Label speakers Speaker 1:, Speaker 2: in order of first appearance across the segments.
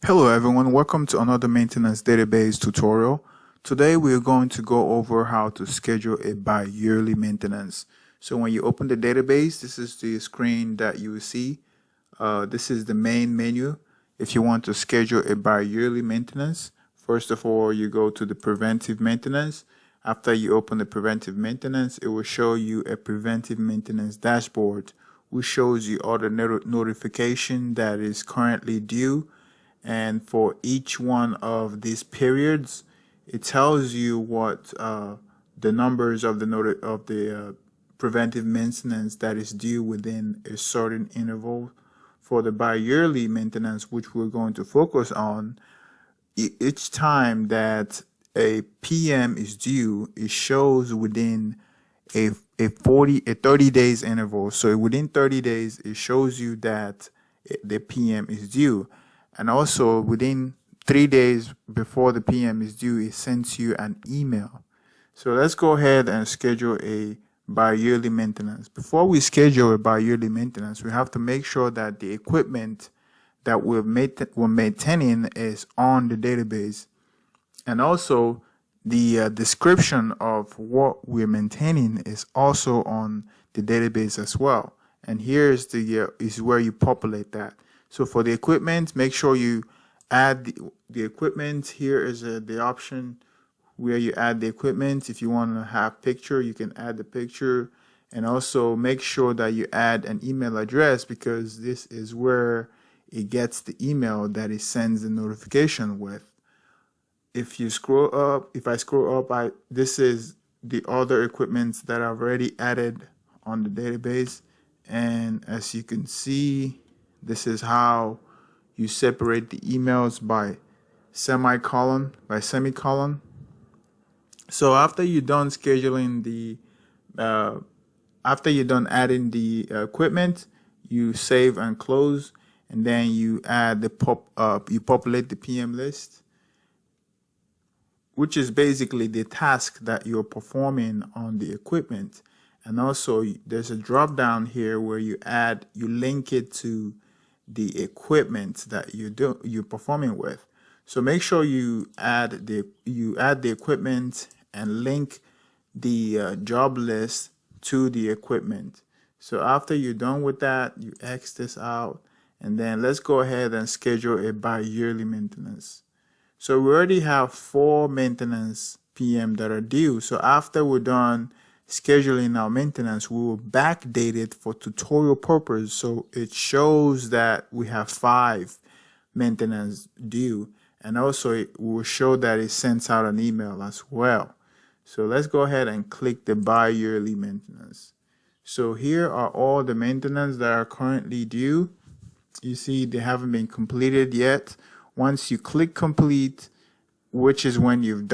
Speaker 1: Hello everyone, welcome to another maintenance database tutorial. Today we are going to go over how to schedule a bi-yearly maintenance. So when you open the database, this is the screen that you will see. This is the main menu. If you want to schedule a bi-yearly maintenance, first of all, you go to the preventive maintenance. After you open the preventive maintenance, it will show you a preventive maintenance dashboard, which shows you all the notification that is currently due. And for each one of these periods, it tells you what the numbers of the preventive maintenance that is due within a certain interval. For the bi-yearly maintenance, which we're going to focus on, each time that a PM is due, it shows within a 30 days interval. So within 30 days, it shows you that the PM is due. And also within 3 days before the PM is due, it sends you an email. So let's go ahead and schedule a bi-yearly maintenance. Before we schedule a bi-yearly maintenance, we have to make sure that the equipment that we're maintaining is on the database. And also the description of what we're maintaining is also on the database as well. And here's is where you populate that. So for the equipment, make sure you add the equipment. Here is the option where you add the equipment. If you want to have picture, you can add the picture. And also make sure that you add an email address, because this is where it gets the email that it sends the notification with. If you scroll up, if I scroll up, this is the other equipment that I've already added on the database. And as you can see, this is how you separate the emails by semicolon. So after you're done scheduling after you're done adding the equipment, you save and close, and then you add you populate the PM list, which is basically the task that you're performing on the equipment. And also there's a drop down here where you link it to the equipment that you're performing with. So make sure you add the equipment and link the job list to the equipment. So after you're done with that, you X this out, and then let's go ahead and schedule a bi-yearly maintenance. So we already have 4 maintenance PM that are due. So after we're done scheduling our maintenance, we will backdate it for tutorial purpose. So it shows that we have 5 maintenance due. And also it will show that it sends out an email as well. So let's go ahead and click the bi-yearly maintenance. So here are all the maintenance that are currently due. You see they haven't been completed yet. Once you click complete, which is when you've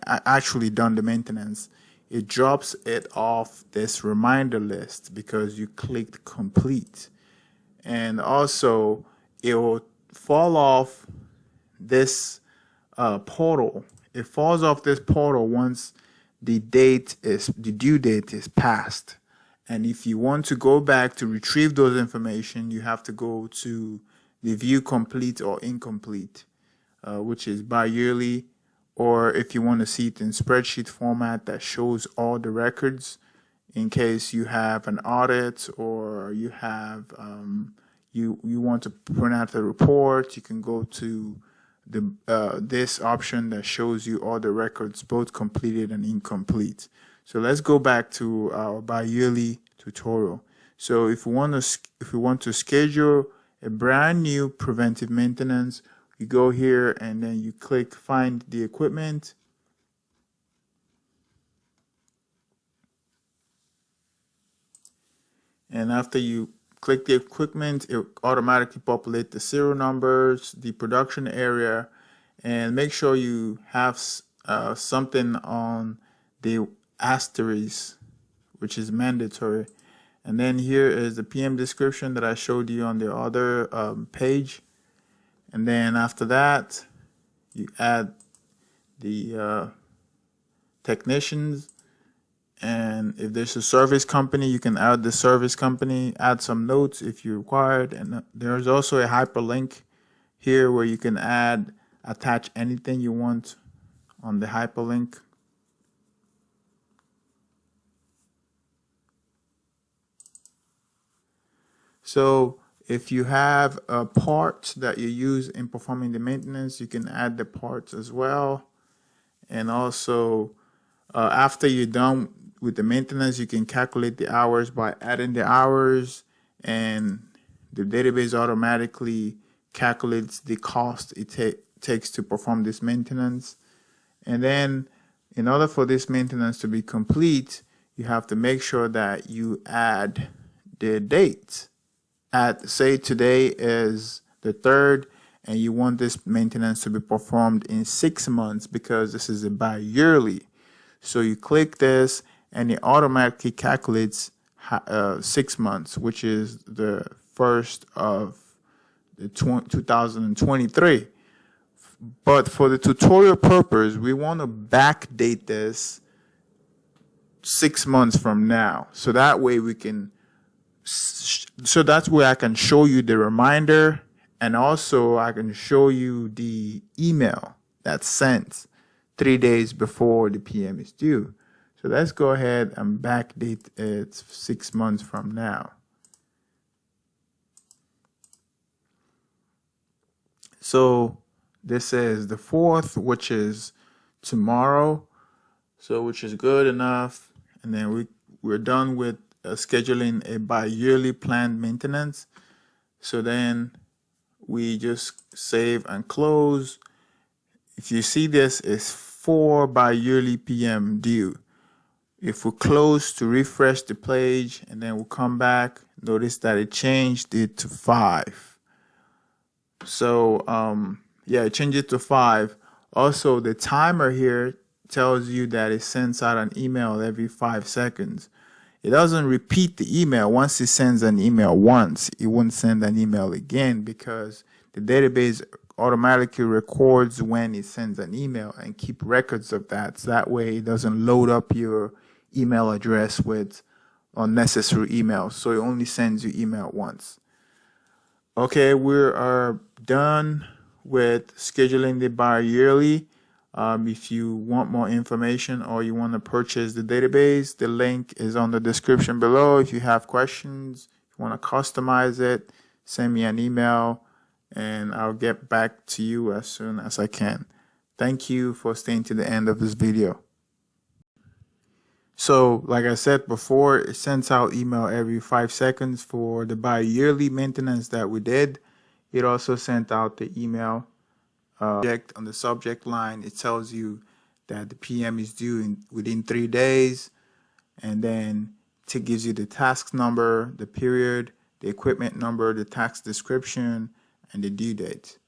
Speaker 1: actually done the maintenance, it drops it off this reminder list because you clicked complete. And also it will fall off this portal. It falls off this portal once the due date is passed. And if you want to go back to retrieve those information, you have to go to the view complete or incomplete, which is bi-yearly. Or if you want to see it in spreadsheet format that shows all the records, in case you have an audit or you have you want to print out the report, you can go to this option that shows you all the records, both completed and incomplete. So let's go back to our bi-yearly tutorial. So if we want to schedule a brand new preventive maintenance, you go here and then you click find the equipment. And after you click the equipment, it automatically populates the serial numbers, the production area, and make sure you have something on the asterisk, which is mandatory. And then here is the PM description that I showed you on the other page. And then after that, you add the technicians. And if there's a service company, you can add the service company, add some notes if you required. And there's also a hyperlink here where you can attach anything you want on the hyperlink. So if you have a part that you use in performing the maintenance, you can add the parts as well. And also, after you're done with the maintenance, you can calculate the hours by adding the hours, and the database automatically calculates the cost it takes to perform this maintenance. And then in order for this maintenance to be complete, you have to make sure that you add the date. Say today is the 3rd, and you want this maintenance to be performed in 6 months because this is a bi-yearly. So you click this and it automatically calculates 6 months, which is the 1st of 2023. But for the tutorial purpose, we want to backdate this 6 months from now. So that way we can so that's where I can show you the reminder, and also I can show you the email that's sent 3 days before the PM is due. So let's go ahead and backdate it 6 months from now. So this is the 4th, which is tomorrow. So which is good enough. And then we're done with scheduling a bi-yearly planned maintenance. So then we just save and close. If you see this, is 4 bi-yearly PM due. If we close to refresh the page and then we'll come back, notice that it changed it to 5. So yeah, it changed it to 5. Also, the timer here tells you that it sends out an email every 5 seconds. It doesn't repeat the email. Once it sends an email once, it won't send an email again because the database automatically records when it sends an email and keep records of that. So that way it doesn't load up your email address with unnecessary emails. So it only sends you email once. Okay, we are done with scheduling the bi-yearly. If you want more information or you want to purchase the database, the link is on the description below. If you have questions, if you want to customize it, send me an email and I'll get back to you as soon as I can. Thank you for staying to the end of this video. So like I said before, it sends out email every 5 seconds for the bi-yearly maintenance that we did. It also sent out the email on the subject line. It tells you that the PM is due within 3 days, and then it gives you the task number, the period, the equipment number, the task description, and the due date.